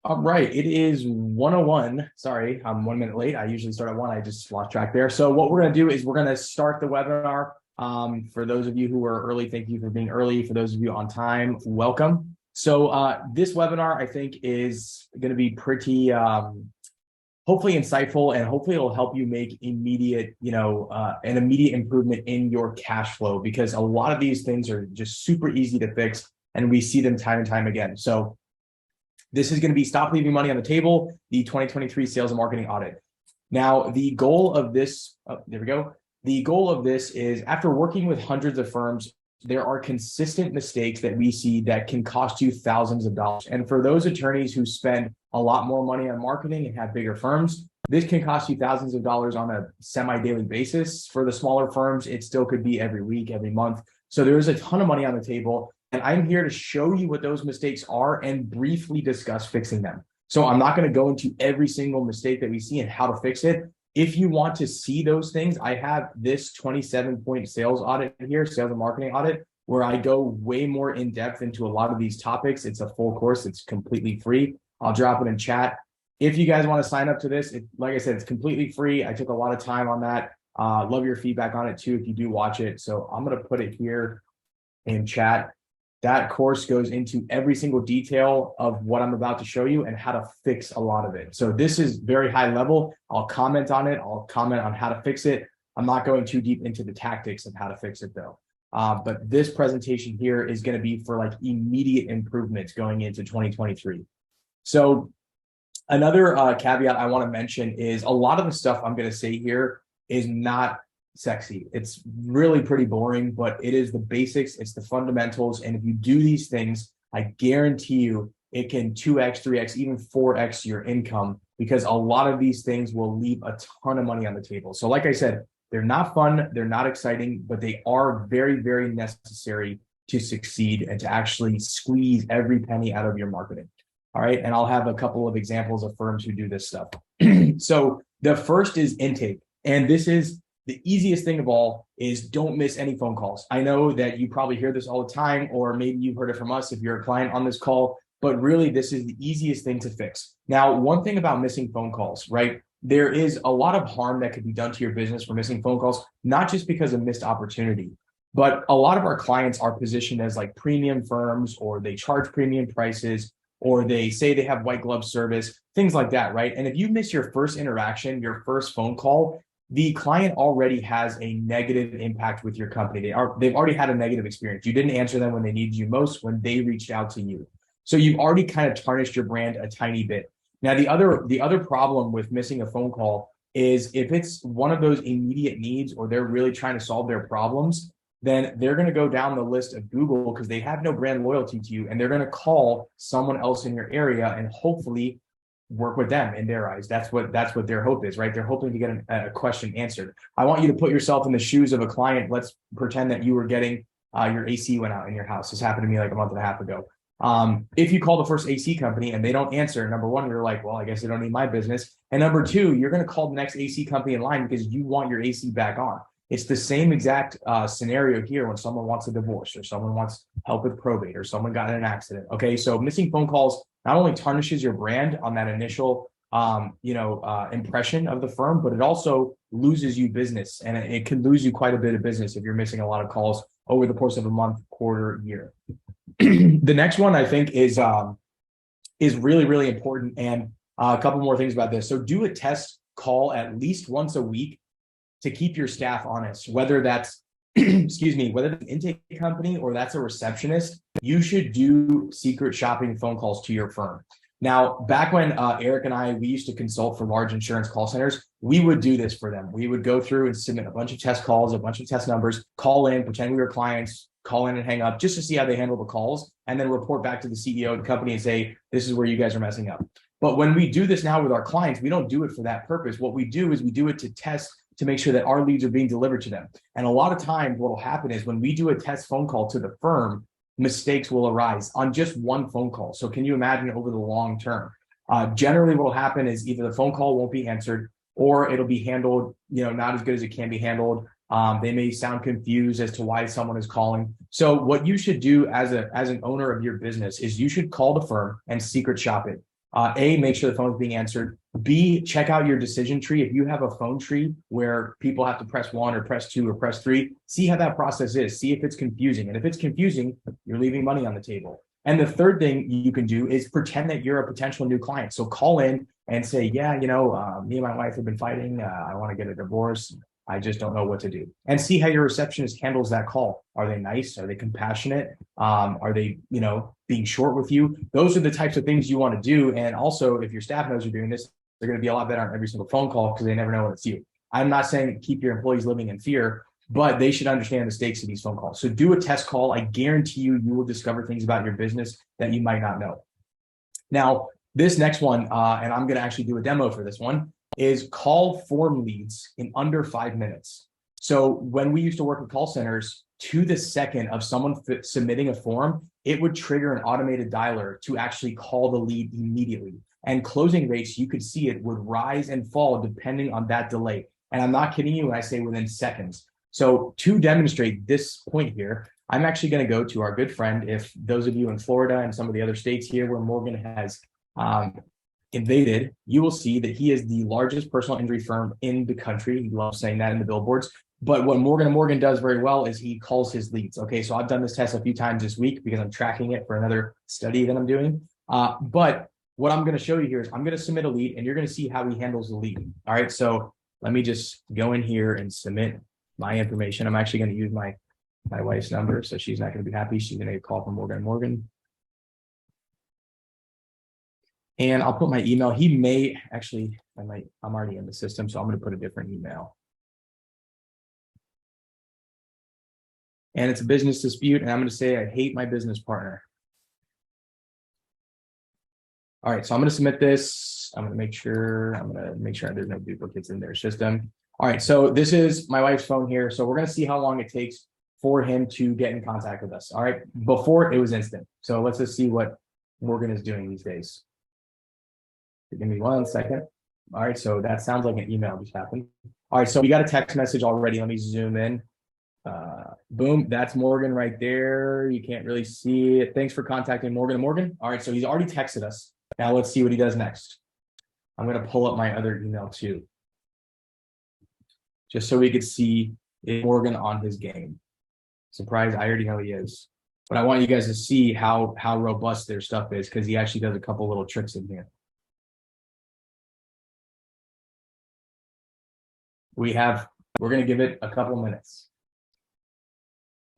All right, it is 101. Sorry, I'm 1 minute late. I usually start at one. I just lost track there. So what we're going to do is we're going to start the webinar. For those of you who are early, thank you for being early. For those of you on time, welcome. So this webinar, I think, is going to be pretty hopefully insightful, and hopefully it'll help you make immediate, an immediate improvement in your cash flow, because a lot of these things are just super easy to fix, and we see them time and time again. So this is going to be Stop Leaving Money on the Table, the 2023 Sales and Marketing Audit. Now, the goal of this, there we go. The goal of this is, after working with hundreds of firms, there are consistent mistakes that we see that can cost you thousands of dollars. And for those attorneys who spend a lot more money on marketing and have bigger firms, this can cost you thousands of dollars on a semi-daily basis. For the smaller firms, it still could be every week, every month. So there is a ton of money on the table. And I'm here to show you what those mistakes are and briefly discuss fixing them. So I'm not going to go into every single mistake that we see and how to fix it. If you want to see those things, I have this 27-point sales audit here, sales and marketing audit, where I go way more in depth into a lot of these topics. It's a full course. It's completely free. I'll drop it in chat. If you guys want to sign up to this, like I said, it's completely free. I took a lot of time on that. Love your feedback on it too, if you do watch it. So I'm going to put it here in chat. That course goes into every single detail of what I'm about to show you and how to fix a lot of it. So this is very high level. I'll comment on it. I'll comment on how to fix it. I'm not going too deep into the tactics of how to fix it though. But this presentation here is going to be for like immediate improvements going into 2023. So another caveat I want to mention is a lot of the stuff I'm going to say here is not sexy. It's really pretty boring, but it is the basics. It's the fundamentals. And if you do these things, I guarantee you it can 2x, 3x, even 4x your income, because a lot of these things will leave a ton of money on the table. So like I said, they're not fun, they're not exciting, but they are very, very necessary to succeed and to actually squeeze every penny out of your marketing. All right. And I'll have a couple of examples of firms who do this stuff. So the first is intake. And this is the easiest thing of all, is don't miss any phone calls. I know that you probably hear this all the time, or maybe you've heard it from us if you're a client on this call, but really this is the easiest thing to fix. Now, one thing about missing phone calls, right? There is a lot of harm that could be done to your business for missing phone calls, not just because of missed opportunity, but a lot of our clients are positioned as like premium firms, or they charge premium prices, or they say they have white glove service, things like that, right? And if you miss your first interaction, your first phone call, the client already has a negative impact with your company. They've already had a negative experience. You didn't answer them when they needed you most, when they reached out to you. So you've already kind of tarnished your brand a tiny bit. Now, the other problem with missing a phone call is if it's one of those immediate needs, or they're really trying to solve their problems, then they're going to go down the list of Google because they have no brand loyalty to you, and they're going to call someone else in your area and hopefully work with them in their eyes. That's what their hope is, right? They're hoping to get a question answered. I want you to put yourself in the shoes of a client. Let's pretend that you were getting your AC went out in your house. This happened to me like a month and a half ago. If you call the first AC company and they don't answer, number one, you're like, well, I guess they don't need my business. And number two, you're going to call the next AC company in line because you want your AC back on. It's the same exact scenario here when someone wants a divorce, or someone wants help with probate, or someone got in an accident. Okay, so missing phone calls not only tarnishes your brand on that initial impression of the firm, but it also loses you business, and it can lose you quite a bit of business if you're missing a lot of calls over the course of a month, quarter, year. The next one I think is really, really important, and a couple more things about this. So do a test call at least once a week to keep your staff honest, whether that's whether it's an intake company or that's a receptionist. You should do secret shopping phone calls to your firm. Now, back when Eric and we used to consult for large insurance call centers, we would do this for them. We would go through and submit a bunch of test calls, a bunch of test numbers, call in, pretend we were clients, call in and hang up, just to see how they handle the calls, and then report back to the CEO of the company and say, this is where you guys are messing up. But when we do this now with our clients, we don't do it for that purpose. What we do is we do it to test, to make sure that our leads are being delivered to them. And a lot of times what will happen is when we do a test phone call to the firm, mistakes will arise on just one phone call. So can you imagine over the long term? Generally what will happen is either the phone call won't be answered, or it'll be handled, not as good as it can be handled. They may sound confused as to why someone is calling. So what you should do as an owner of your business is you should call the firm and secret shop it. A, make sure the phone is being answered. B, check out your decision tree. If you have a phone tree where people have to press 1 or press 2 or press 3, see how that process is. See if it's confusing. And if it's confusing, you're leaving money on the table. And the third thing you can do is pretend that you're a potential new client. So call in and say, yeah, me and my wife have been fighting. I want to get a divorce. I just don't know what to do. And see how your receptionist handles that call. Are they nice? Are they compassionate? Are they, being short with you? Those are the types of things you want to do. And also, if your staff knows you're doing this, they're going to be a lot better on every single phone call because they never know when it's you. I'm not saying keep your employees living in fear, but they should understand the stakes of these phone calls. So do a test call. I guarantee you will discover things about your business that you might not know. Now, this next one, and I'm going to actually do a demo for this one, is call form leads in under 5 minutes. So when we used to work with call centers, to the second of someone submitting a form, it would trigger an automated dialer to actually call the lead immediately. And closing rates, you could see it would rise and fall depending on that delay. And I'm not kidding you when I say within seconds. So to demonstrate this point here, I'm actually going to go to our good friend. If those of you in Florida and some of the other states here where Morgan has invaded, you will see that he is the largest personal injury firm in the country. He loves saying that in the billboards. But what Morgan & Morgan does very well is he calls his leads. Okay, so I've done this test a few times this week because I'm tracking it for another study that I'm doing. But what I'm going to show you here is I'm going to submit a lead and you're going to see how he handles the lead. All right, so let me just go in here and submit my information. I'm actually going to use my wife's number, so she's not going to be happy. She's going to get a call from Morgan & Morgan. And I'll put my email. He may actually, I'm already in the system, so I'm going to put a different email. And it's a business dispute, and I'm going to say I hate my business partner. All right, so I'm going to submit this. I'm going to make sure there's no duplicates in their system. All right, so this is my wife's phone here. So we're going to see how long it takes for him to get in contact with us. All right, before it was instant. So let's just see what Morgan is doing these days. Give me 1 second. All right, so that sounds like an email just happened. All right, so we got a text message already. Let me zoom in. Boom, that's Morgan right there. You can't really see it. Thanks for contacting Morgan & Morgan. All right, so he's already texted us. Now let's see what he does next. I'm going to pull up my other email too, just so we could see Morgan on his game. Surprise, I already know he is. But I want you guys to see how robust their stuff is because he actually does a couple little tricks in here. We're going to give it a couple minutes.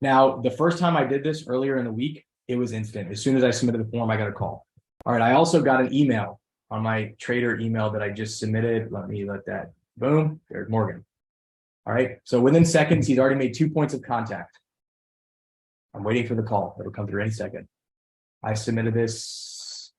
Now, the first time I did this earlier in the week, it was instant. As soon as I submitted the form, I got a call. All right, I also got an email on my trader email that I just submitted. Let that, boom, there's Morgan. All right, so within seconds, he's already made 2 points of contact. I'm waiting for the call. It'll come through any second. I submitted this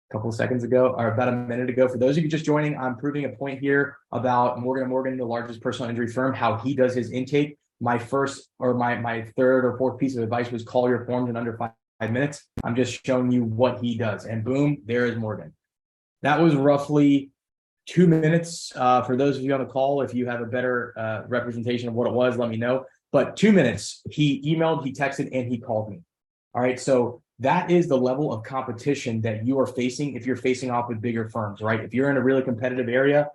a couple of seconds ago, or about a minute ago. For those of you just joining, I'm proving a point here about Morgan & Morgan, the largest personal injury firm, how he does his intake. My first or my third or fourth piece of advice was call your forms in under 5 minutes. I'm just showing you what he does. And boom, there is Morgan. That was roughly 2 minutes. For those of you on the call, if you have a better representation of what it was, let me know. But 2 minutes, he emailed, he texted, and he called me. All right, so that is the level of competition that you are facing if you're facing off with bigger firms, right? If you're in a really competitive area,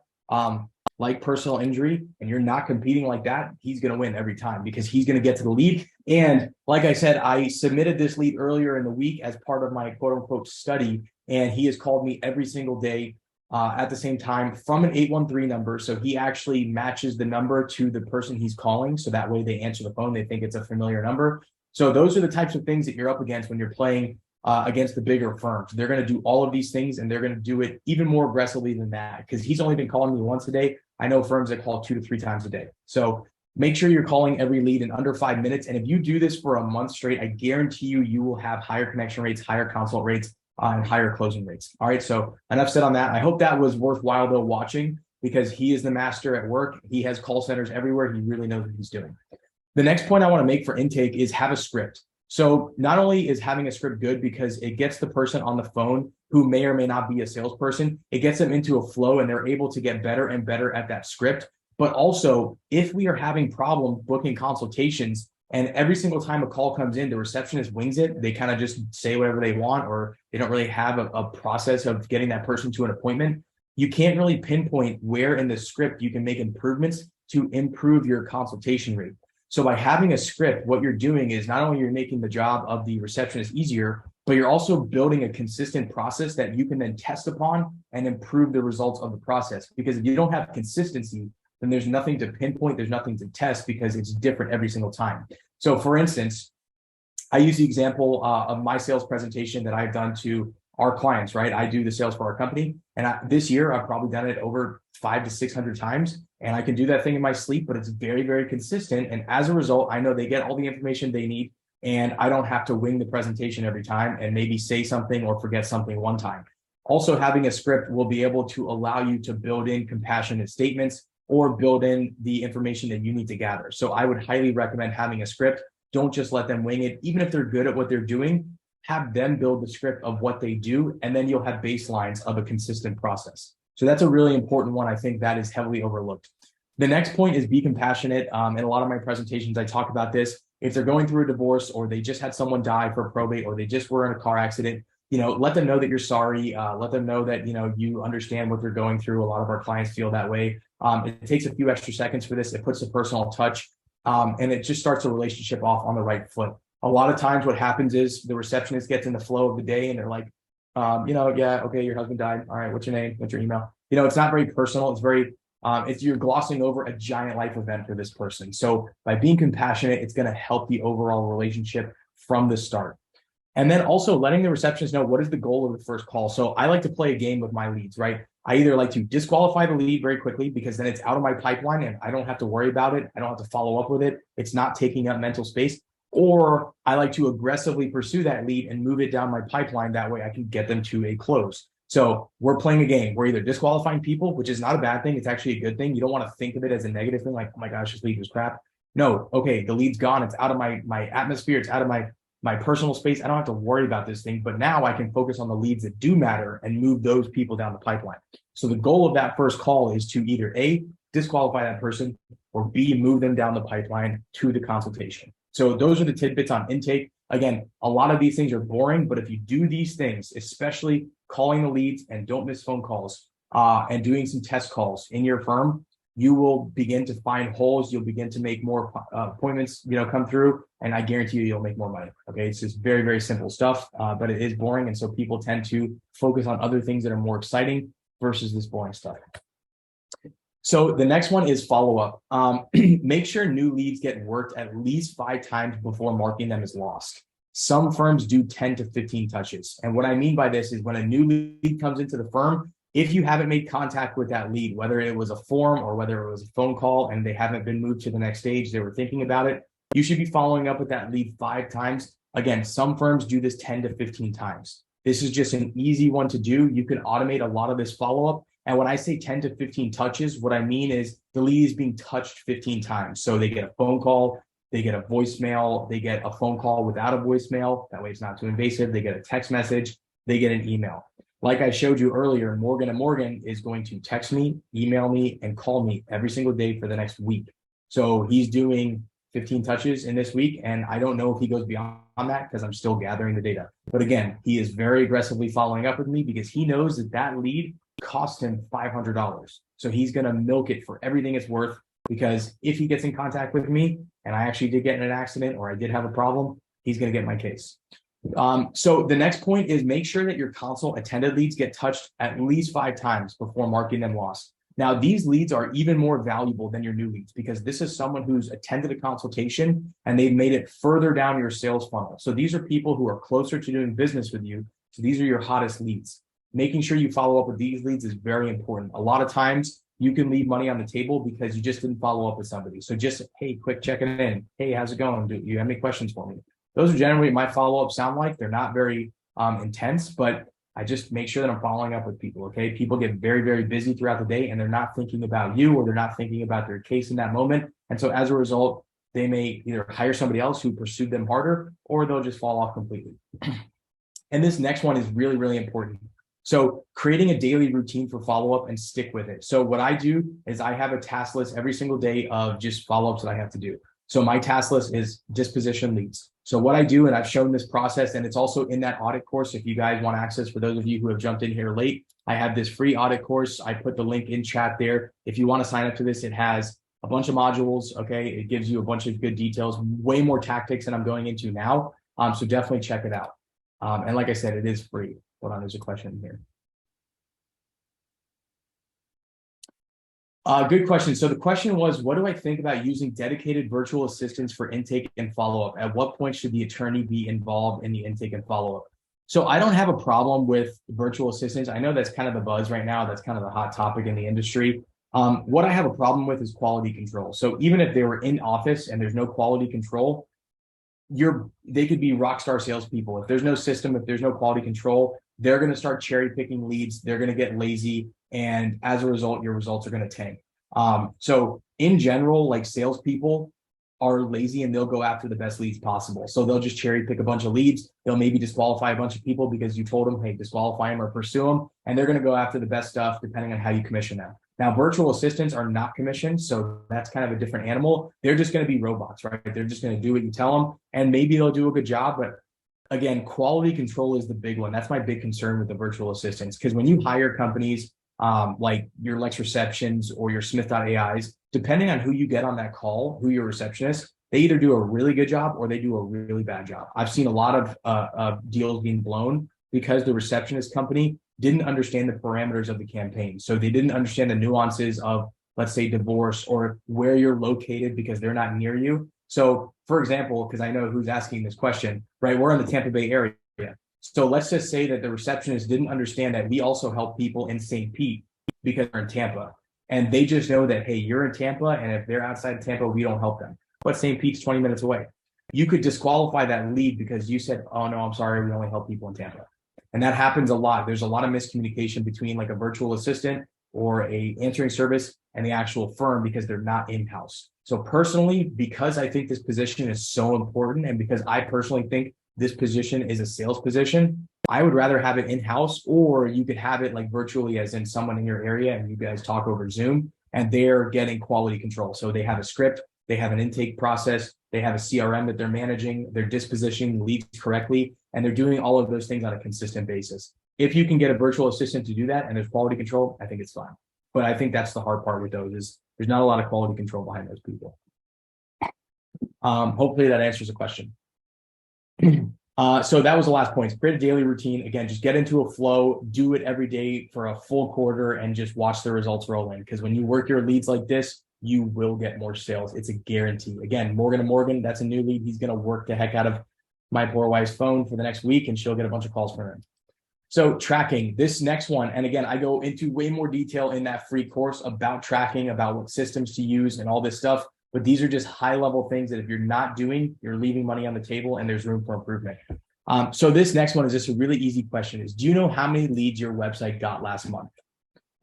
like personal injury, and you're not competing like that, he's going to win every time because he's going to get to the lead. And like I said, I submitted this lead earlier in the week as part of my quote unquote study, and he has called me every single day at the same time from an 813 number. So he actually matches the number to the person he's calling. So that way they answer the phone. They think it's a familiar number. So those are the types of things that you're up against when you're playing against the bigger firms. They're going to do all of these things, and they're going to do it even more aggressively than that because he's only been calling me once a day. I know firms that call 2 to 3 times a day. So make sure you're calling every lead in under 5 minutes. And if you do this for a month straight, I guarantee you will have higher connection rates, higher consult rates, and higher closing rates. All right, so enough said on that. I hope that was worthwhile though watching because he is the master at work. He has call centers everywhere. He really knows what he's doing. The next point I want to make for intake is have a script. So not only is having a script good because it gets the person on the phone who may or may not be a salesperson, it gets them into a flow and they're able to get better and better at that script. But also, if we are having problems booking consultations, And every single time a call comes in, the receptionist wings it. They kind of just say whatever they want, or they don't really have a process of getting that person to an appointment. You can't really pinpoint where in the script you can make improvements to improve your consultation rate. So by having a script, what you're doing is not only you're making the job of the receptionist easier, but you're also building a consistent process that you can then test upon and improve the results of the process. Because if you don't have consistency, then there's nothing to pinpoint, there's nothing to test because it's different every single time. So for instance, I use the example of my sales presentation that I've done to our clients, right? I do the sales for our company. And this year, I've probably done it over 500 to 600 times. And I can do that thing in my sleep, but it's very, very consistent. And as a result, I know they get all the information they need. And I don't have to wing the presentation every time and maybe say something or forget something one time. Also, having a script will be able to allow you to build in compassionate statements or build in the information that you need to gather. So I would highly recommend having a script. Don't just let them wing it. Even if they're good at what they're doing, have them build the script of what they do, and then you'll have baselines of a consistent process. So that's a really important one. I think that is heavily overlooked. The next point is be compassionate. In a lot of my presentations, I talk about this. If they're going through a divorce, or they just had someone die for probate, or they just were in a car accident, let them know that you're sorry. Let them know that, you understand what they're going through. A lot of our clients feel that way. It takes a few extra seconds for this. It puts a personal touch, and it just starts a relationship off on the right foot. A lot of times what happens is the receptionist gets in the flow of the day and they're like, yeah, okay, your husband died. All right, what's your name? What's your email? It's not very personal. It's very, you're glossing over a giant life event for this person. So by being compassionate, it's going to help the overall relationship from the start. And then also letting the receptionist know what is the goal of the first call. So I like to play a game with my leads, right? I either like to disqualify the lead very quickly because then it's out of my pipeline and I don't have to worry about it. I don't have to follow up with it. It's not taking up mental space. Or I like to aggressively pursue that lead and move it down my pipeline. That way I can get them to a close. So we're playing a game. We're either disqualifying people, which is not a bad thing. It's actually a good thing. You don't want to think of it as a negative thing, like, oh my gosh, this lead was crap. No, okay, the lead's gone. It's out of my atmosphere. It's out of my personal space. I don't have to worry about this thing, but now I can focus on the leads that do matter and move those people down the pipeline. So the goal of that first call is to either A, disqualify that person, or B, move them down the pipeline to the consultation. So those are the tidbits on intake. Again, a lot of these things are boring, but if you do these things, especially calling the leads and don't miss phone calls, and doing some test calls in your firm, you will begin to find holes. You'll begin to make more appointments, come through, and I guarantee you'll make more money. Okay, it's just very, very simple stuff, but it is boring, and so people tend to focus on other things that are more exciting versus this boring stuff. So the next one is follow-up. Make sure new leads get worked at least 5 times before marking them as lost. Some firms do 10 to 15 touches. And what I mean by this is when a new lead comes into the firm, if you haven't made contact with that lead, whether it was a form or whether it was a phone call and they haven't been moved to the next stage, they were thinking about it, you should be following up with that lead 5 times. Again, some firms do this 10 to 15 times. This is just an easy one to do. You can automate a lot of this follow-up. And when I say 10 to 15 touches, what I mean is the lead is being touched 15 times. So they get a phone call, they get a voicemail, they get a phone call without a voicemail. That way it's not too invasive. They get a text message, they get an email. Like I showed you earlier, Morgan & Morgan is going to text me, email me, and call me every single day for the next week. So he's doing 15 touches in this week, and I don't know if he goes beyond that because I'm still gathering the data. But again, he is very aggressively following up with me because he knows that that lead cost him $500. So he's going to milk it for everything it's worth, because if he gets in contact with me and I actually did get in an accident or I did have a problem, he's going to get my case. So the next point is make sure that your consult attended leads get touched at least 5 times before marking them lost. Now, these leads are even more valuable than your new leads because this is someone who's attended a consultation and they've made it further down your sales funnel. So these are people who are closer to doing business with you. So these are your hottest leads. Making sure you follow up with these leads is very important. A lot of times you can leave money on the table because you just didn't follow up with somebody. So just, hey, quick checking in. Hey, how's it going? Do you have any questions for me? Those are generally my follow-ups sound like. They're not very intense, but I just make sure that I'm following up with people, okay? People get very, very busy throughout the day and they're not thinking about you or they're not thinking about their case in that moment. And so as a result, they may either hire somebody else who pursued them harder or they'll just fall off completely. And this next one is really, really important. So creating a daily routine for follow-up and stick with it. So what I do is I have a task list every single day of just follow-ups that I have to do. So my task list is disposition leads. So what I do, and I've shown this process, and it's also in that audit course. If you guys want access, for those of you who have jumped in here late, I have this free audit course. I put the link in chat there. If you want to sign up to this, it has a bunch of modules. Okay. It gives you a bunch of good details, way more tactics than I'm going into now. So definitely check it out. And like I said, it is free. Hold on, there's a question here. Good question. So the question was, what do I think about using dedicated virtual assistants for intake and follow-up? At what point should the attorney be involved in the intake and follow-up? So I don't have a problem with virtual assistants. I know that's kind of the buzz right now. That's kind of the hot topic in the industry. What I have a problem with is quality control. So even if they were in office and there's no quality control, they could be rock star salespeople. If there's no system, if there's no quality control, they're going to start cherry picking leads. They're going to get lazy. And as a result, your results are going to tank. So in general, like salespeople are lazy and they'll go after the best leads possible. So they'll just cherry pick a bunch of leads. They'll maybe disqualify a bunch of people because you told them, hey, disqualify them or pursue them. And they're going to go after the best stuff depending on how you commission them. Now, virtual assistants are not commissioned. So that's kind of a different animal. They're just going to be robots, right? They're just going to do what you tell them. And maybe they'll do a good job. But again, quality control is the big one. That's my big concern with the virtual assistants. Because when you hire companies, like your Lex Receptions or your Smith.ai's, depending on who you get on that call, who your receptionist, they either do a really good job or they do a really bad job. I've seen a lot of deals being blown because the receptionist company didn't understand the parameters of the campaign. So they didn't understand the nuances of, let's say, divorce or where you're located because they're not near you. So for example, because I know who's asking this question, right? We're in the Tampa Bay area. So let's just say that the receptionist didn't understand that we also help people in St. Pete because they're in Tampa. And they just know that, hey, you're in Tampa, and if they're outside of Tampa, we don't help them. But St. Pete's 20 minutes away. You could disqualify that lead because you said, oh, no, I'm sorry, we only help people in Tampa. And that happens a lot. There's a lot of miscommunication between like a virtual assistant or a answering service and the actual firm because they're not in-house. So personally, because I think this position is so important and because I personally think this position is a sales position, I would rather have it in-house, or you could have it like virtually as in someone in your area and you guys talk over Zoom and they're getting quality control. So they have a script, they have an intake process, they have a CRM that they're managing, they're dispositioning leads correctly, and they're doing all of those things on a consistent basis. If you can get a virtual assistant to do that and there's quality control, I think it's fine. But I think that's the hard part with those is there's not a lot of quality control behind those people. Hopefully that answers the question. So that was the last point. Create a daily routine. Again, just get into a flow, do it every day for a full quarter and just watch the results roll in. Because when you work your leads like this, you will get more sales. It's a guarantee. Again, Morgan & Morgan, that's a new lead. He's going to work the heck out of my poor wife's phone for the next week and she'll get a bunch of calls from him. So tracking, this next one. And again, I go into way more detail in that free course about tracking, about what systems to use and all this stuff. But these are just high level things that if you're not doing, you're leaving money on the table and there's room for improvement. So this next one is just a really easy question is, do you know how many leads your website got last month?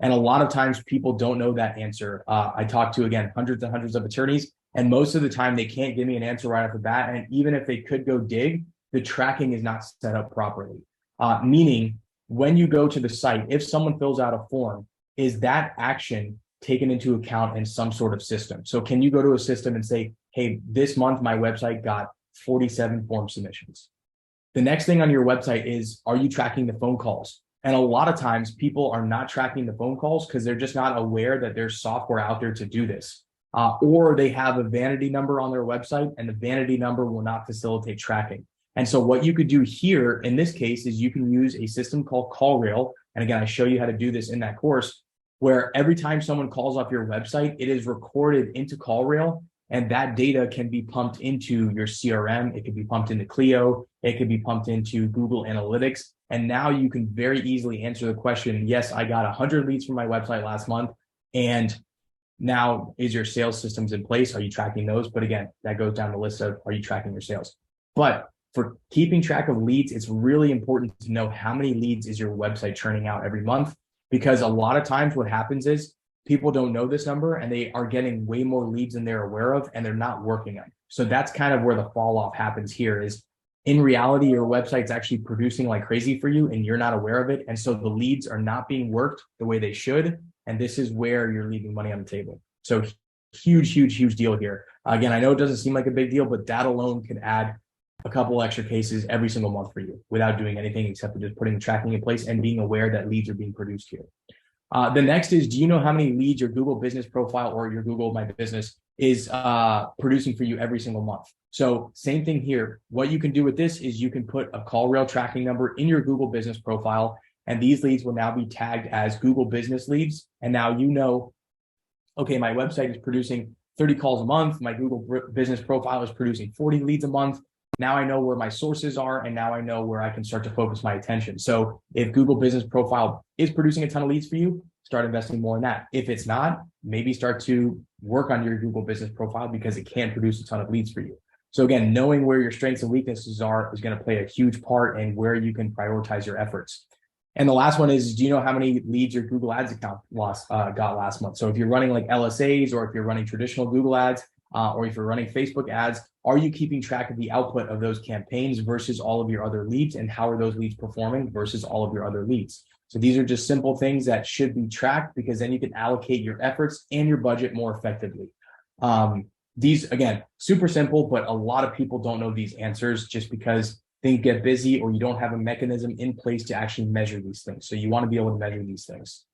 And a lot of times people don't know that answer. I talk to, again, hundreds and hundreds of attorneys, and most of the time they can't give me an answer right off the bat. And even if they could go dig, the tracking is not set up properly. Meaning when you go to the site, if someone fills out a form, is that action taken into account in some sort of system? So can you go to a system and say, hey, this month my website got 47 form submissions. The next thing on your website is, are you tracking the phone calls? And a lot of times people are not tracking the phone calls because they're just not aware that there's software out there to do this. Or they have a vanity number on their website and the vanity number will not facilitate tracking. And so what you could do here in this case is you can use a system called CallRail. And again, I show you how to do this in that course, where every time someone calls off your website, it is recorded into CallRail, and that data can be pumped into your CRM. It could be pumped into Clio. It could be pumped into Google Analytics. And now you can very easily answer the question, yes, I got 100 leads from my website last month. And now is your sales systems in place? Are you tracking those? But again, that goes down the list of, are you tracking your sales? But for keeping track of leads, it's really important to know how many leads is your website churning out every month. Because a lot of times what happens is people don't know this number and they are getting way more leads than they're aware of and they're not working them. So that's kind of where the fall off happens here is in reality, your website's actually producing like crazy for you and you're not aware of it. And so the leads are not being worked the way they should. And this is where you're leaving money on the table. So huge, huge, huge deal here. Again, I know it doesn't seem like a big deal, but that alone could add a couple extra cases every single month for you without doing anything except for just putting the tracking in place and being aware that leads are being produced here. The next is, do you know how many leads your Google business profile or your Google My Business is producing for you every single month? So same thing here. What you can do with this is you can put a call rail tracking number in your Google business profile, and these leads will now be tagged as Google business leads. And now you know, okay, my website is producing 30 calls a month. My Google business profile is producing 40 leads a month. Now I know where my sources are, and now I know where I can start to focus my attention. So if Google business profile is producing a ton of leads for you, start investing more in that. If it's not, maybe start to work on your Google business profile because it can produce a ton of leads for you. So again, knowing where your strengths and weaknesses are is going to play a huge part in where you can prioritize your efforts. And the last one is, do you know how many leads your Google Ads account got last month? So if you're running like LSAs, or if you're running traditional Google Ads, or if you're running Facebook ads, are you keeping track of the output of those campaigns versus all of your other leads? And how are those leads performing versus all of your other leads? So these are just simple things that should be tracked, because then you can allocate your efforts and your budget more effectively. These, again, super simple, but a lot of people don't know these answers just because things get busy or you don't have a mechanism in place to actually measure these things. So you want to be able to measure these things.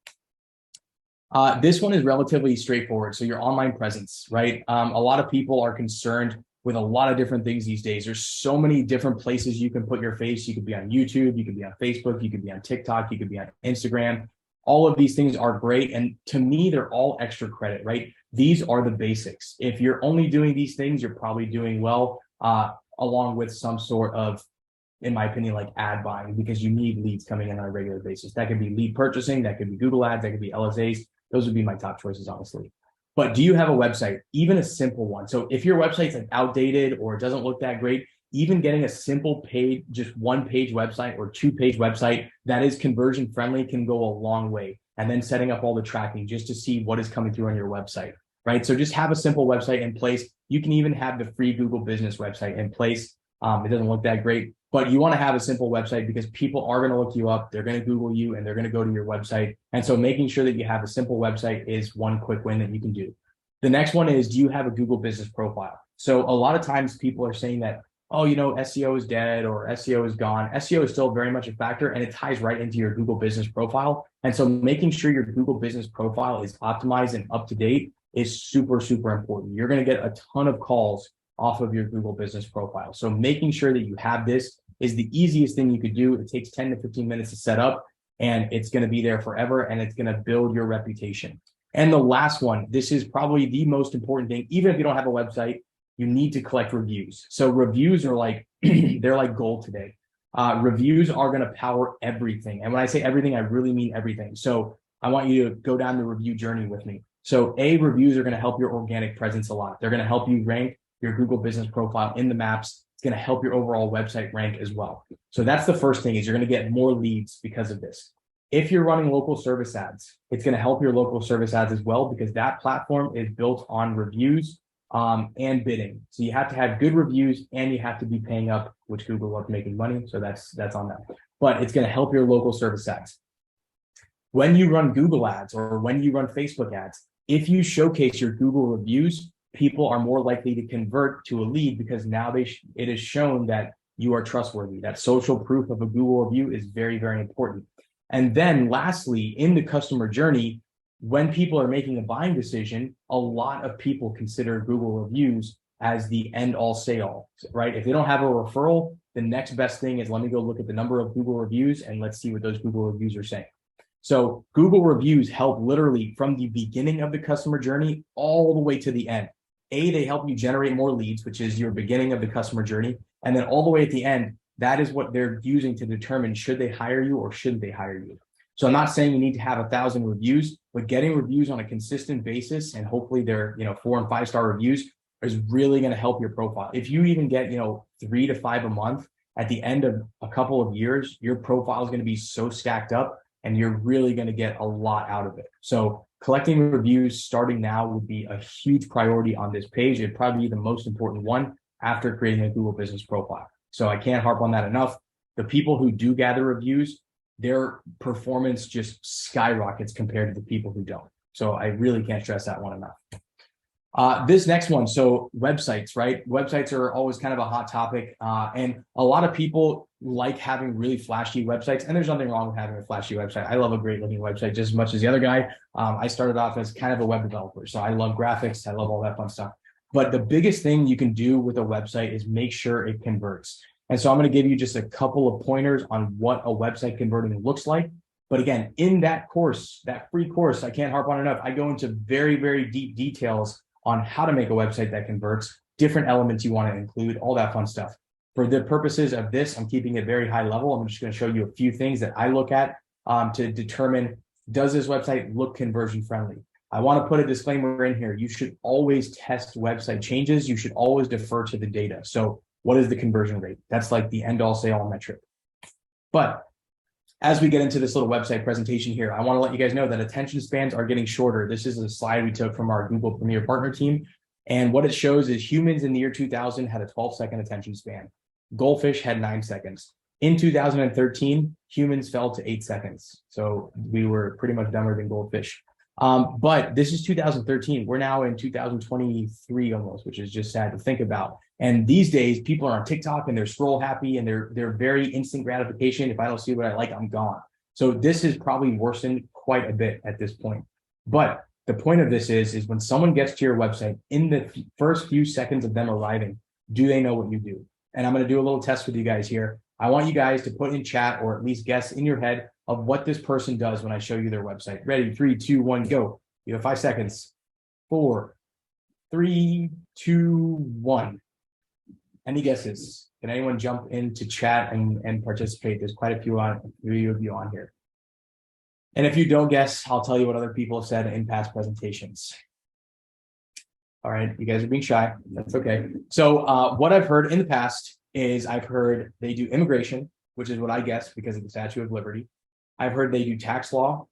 This one is relatively straightforward. So your online presence, right? A lot of people are concerned with a lot of different things these days. There's so many different places you can put your face. You could be on YouTube, you could be on Facebook, you could be on TikTok, you could be on Instagram. All of these things are great. And to me, they're all extra credit, right? These are the basics. If you're only doing these things, you're probably doing well, along with some sort of, in my opinion, like ad buying, because you need leads coming in on a regular basis. That could be lead purchasing, that could be Google ads, that could be LSAs. Those would be my top choices, honestly. But do you have a website, even a simple one? So if your website's like outdated or it doesn't look that great, even getting a simple page, just one page website or 2-page website that is conversion friendly can go a long way. And then setting up all the tracking just to see what is coming through on your website, right? So just have a simple website in place. You can even have the free Google business website in place. It doesn't look that great, but you want to have a simple website because people are going to look you up. They're going to Google you and they're going to go to your website. And so making sure that you have a simple website is one quick win that you can do. The next one is, do you have a Google business profile? So a lot of times people are saying that, oh, you know, SEO is dead or SEO is gone. SEO is still very much a factor, and it ties right into your Google business profile. And so making sure your Google business profile is optimized and up to date is super, super important. You're going to get a ton of calls off of your Google business profile. So making sure that you have this is the easiest thing you could do. It takes 10 to 15 minutes to set up, and it's going to be there forever, and it's going to build your reputation. And the last one, this is probably the most important thing. Even if you don't have a website, you need to collect reviews. So reviews are like, they're like gold today. Reviews are going to power everything. And when I say everything, I really mean everything. So I want you to go down the review journey with me. So reviews are going to help your organic presence a lot. They're going to help you rank your Google business profile in the maps. It's going to help your overall website rank as well. So that's the first thing, is you're going to get more leads because of this. If you're running local service ads, it's going to help your local service ads as well, because that platform is built on reviews and bidding. So you have to have good reviews and you have to be paying up, which Google loves making money. So that's on that. But it's going to help your local service ads. When you run Google ads or when you run Facebook ads, if you showcase your Google reviews, people are more likely to convert to a lead, because now it is shown that you are trustworthy. That social proof of a Google review is very, very important. And then lastly, in the customer journey, when people are making a buying decision, a lot of people consider Google reviews as the end all say all, right? If they don't have a referral, the next best thing is, let me go look at the number of Google reviews and let's see what those Google reviews are saying. So Google reviews help literally from the beginning of the customer journey all the way to the end. They help you generate more leads, which is your beginning of the customer journey. And then all the way at the end, that is what they're using to determine should they hire you or shouldn't they hire you. So I'm not saying you need to have 1,000 reviews, but getting reviews on a consistent basis, and hopefully they're 4 and 5-star reviews, is really going to help your profile. If you even get 3 to 5 a month, at the end of a couple of years, your profile is going to be so stacked up and you're really going to get a lot out of it. So collecting reviews starting now would be a huge priority on this page. It'd probably be the most important one after creating a Google business profile. So I can't harp on that enough. The people who do gather reviews, their performance just skyrockets compared to the people who don't. So I really can't stress that one enough. This next one, so websites, right? Websites are always kind of a hot topic, and a lot of people like having really flashy websites, and there's nothing wrong with having a flashy website. I love a great looking website just as much as the other guy. I started off as kind of a web developer, so I love graphics, I love all that fun stuff. But the biggest thing you can do with a website is make sure it converts. And so I'm going to give you just a couple of pointers on what a website converting looks like. But again, in that course, that free course, I can't harp on enough. I go into very, very deep details on how to make a website that converts, different elements you want to include, all that fun stuff. For the purposes of this, I'm keeping it very high level. I'm just going to show you a few things that I look at to determine, does this website look conversion friendly? I want to put a disclaimer in here. You should always test website changes. You should always defer to the data. So what is the conversion rate? That's like the end all say all metric. But as we get into this little website presentation here, I want to let you guys know that attention spans are getting shorter. This is a slide we took from our Google Premier Partner team. And what it shows is humans in the year 2000 had a 12-second attention span. Goldfish had 9 seconds. In 2013, humans fell to 8 seconds. So we were pretty much dumber than goldfish. But this is 2013. We're now in 2023 almost, which is just sad to think about. And these days, people are on TikTok and they're scroll happy and they're very instant gratification. If I don't see what I like, I'm gone. So this is probably worsened quite a bit at this point. But the point of this is when someone gets to your website, in the first few seconds of them arriving, do they know what you do? And I'm going to do a little test with you guys here. I want you guys to put in chat or at least guess in your head of what this person does when I show you their website. Ready? 3, 2, 1, go. You have 5 seconds. 4, 3, 2, 1. Any guesses? Can anyone jump into chat and participate? There's quite a few of you on here. And if you don't guess, I'll tell you what other people have said in past presentations. All right, you guys are being shy. That's okay. So what I've heard in the past is I've heard they do immigration, which is what I guess because of the Statue of Liberty. I've heard they do tax law.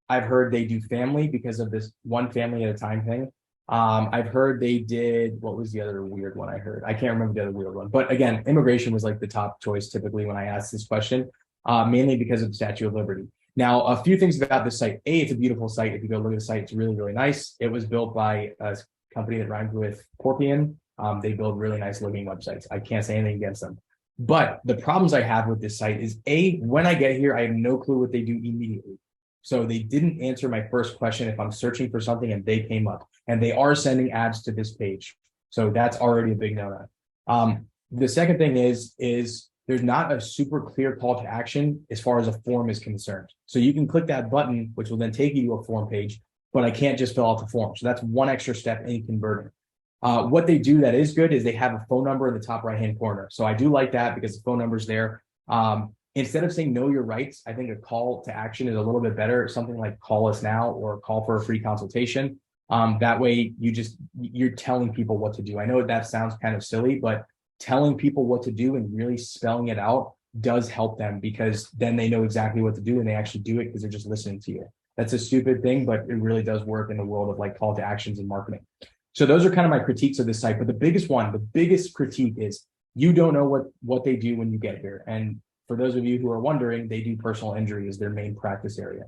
I've heard they do family because of this one family at a time thing. I've heard they did, what was the other weird one I heard? I can't remember the other weird one. But again, immigration was like the top choice typically when I asked this question, mainly because of the Statue of Liberty. Now, a few things about this site. A, it's a beautiful site. If you go look at the site, it's really, really nice. It was built by a company that rhymes with Corpian. They build really nice looking websites. I can't say anything against them. But the problems I have with this site is A, when I get here, I have no clue what they do immediately. So they didn't answer my first question if I'm searching for something and they came up. And they are sending ads to this page. So that's already a big no-no. The second thing is there's not a super clear call to action as far as a form is concerned. So you can click that button, which will then take you to a form page, but I can't just fill out the form. So that's one extra step in converting. What they do that is good is they have a phone number in the top right-hand corner. So I do like that because the phone number's there. Instead of saying know your rights, I think a call to action is a little bit better. Something like call us now or call for a free consultation. That way you're telling people what to do. I know that sounds kind of silly, but telling people what to do and really spelling it out does help them because then they know exactly what to do and they actually do it because they're just listening to you. That's a stupid thing, but it really does work in the world of like call to actions and marketing. So those are kind of my critiques of this site. But the biggest critique is you don't know what they do when you get here. And for those of you who are wondering, they do personal injury as their main practice area.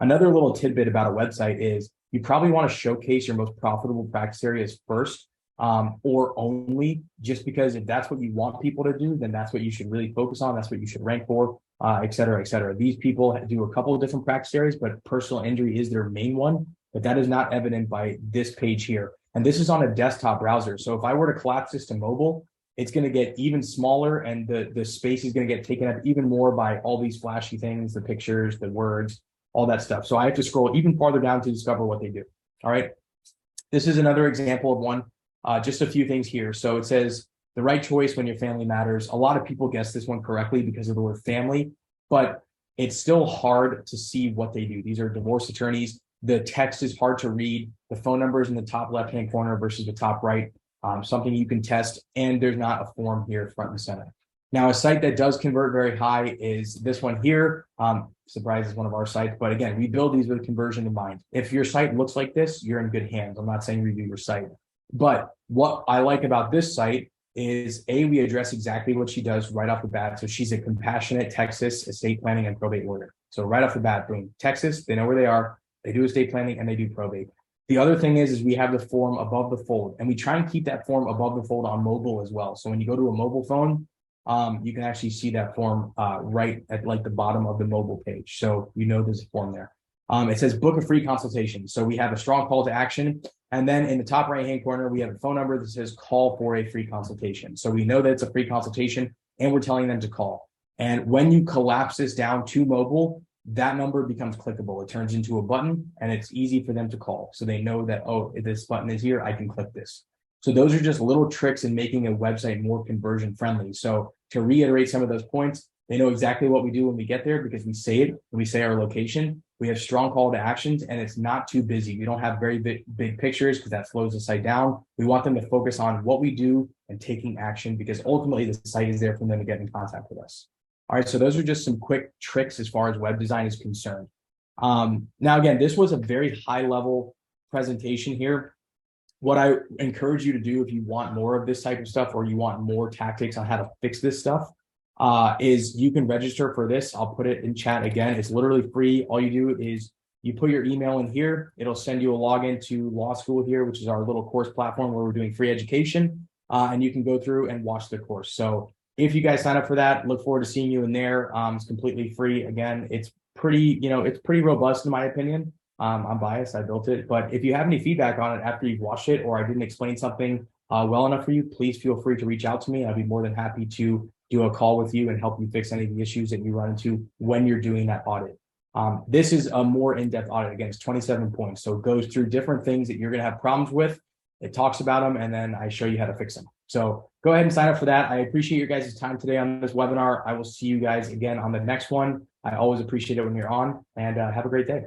Another little tidbit about a website is you probably want to showcase your most profitable practice areas first or only, just because if that's what you want people to do, then that's what you should really focus on. That's what you should rank for, et cetera, et cetera. These people do a couple of different practice areas, but personal injury is their main one. But that is not evident by this page here. And this is on a desktop browser. So if I were to collapse this to mobile, it's going to get even smaller and the space is going to get taken up even more by all these flashy things, the pictures, the words, all that stuff. So I have to scroll even farther down to discover what they do. All right. This is another example of one, just a few things here. So it says the right choice when your family matters. A lot of people guess this one correctly because of the word family, but it's still hard to see what they do. These are divorce attorneys. The text is hard to read. The phone number is in the top left-hand corner versus the top right, something you can test. And there's not a form here front and center. Now, a site that does convert very high is this one here. Surprise is one of our sites. But again, we build these with conversion in mind. If your site looks like this, you're in good hands. I'm not saying redo your site. But what I like about this site is, A, we address exactly what she does right off the bat. So she's a compassionate Texas estate planning and probate lawyer. So right off the bat, boom, Texas, they know where they are. They do estate planning and they do probate. The other thing is we have the form above the fold, and we try and keep that form above the fold on mobile as well. So when you go to a mobile phone, you can actually see that form right at like the bottom of the mobile page. So you know there's a form there. It says book a free consultation. So we have a strong call to action. And then in the top right-hand corner, we have a phone number that says call for a free consultation. So we know that it's a free consultation and we're telling them to call. And when you collapse this down to mobile, that number becomes clickable. It turns into a button and it's easy for them to call. So they know that, oh, if this button is here, I can click this. So those are just little tricks in making a website more conversion friendly. So to reiterate some of those points, they know exactly what we do when we get there because we say it, when we say our location, we have strong call to actions and it's not too busy. We don't have very big pictures because that slows the site down. We want them to focus on what we do and taking action because ultimately the site is there for them to get in contact with us. All right, so those are just some quick tricks as far as web design is concerned. Now, again, this was a very high level presentation here. What I encourage you to do if you want more of this type of stuff or you want more tactics on how to fix this stuff is you can register for this. I'll put it in chat again. It's literally free. All you do is you put your email in here. It'll send you a login to Law School here, which is our little course platform where we're doing free education. And you can go through and watch the course. So if you guys sign up for that, look forward to seeing you in there. It's completely free. Again, it's pretty, it's pretty robust in my opinion. I'm biased, I built it, but if you have any feedback on it after you've watched it, or I didn't explain something well enough for you, please feel free to reach out to me. I'd be more than happy to do a call with you and help you fix any of the issues that you run into when you're doing that audit. This is a more in-depth audit. Again, it's 27 points. So it goes through different things that you're going to have problems with. It talks about them, and then I show you how to fix them. So go ahead and sign up for that. I appreciate your guys' time today on this webinar. I will see you guys again on the next one. I always appreciate it when you're on, and have a great day.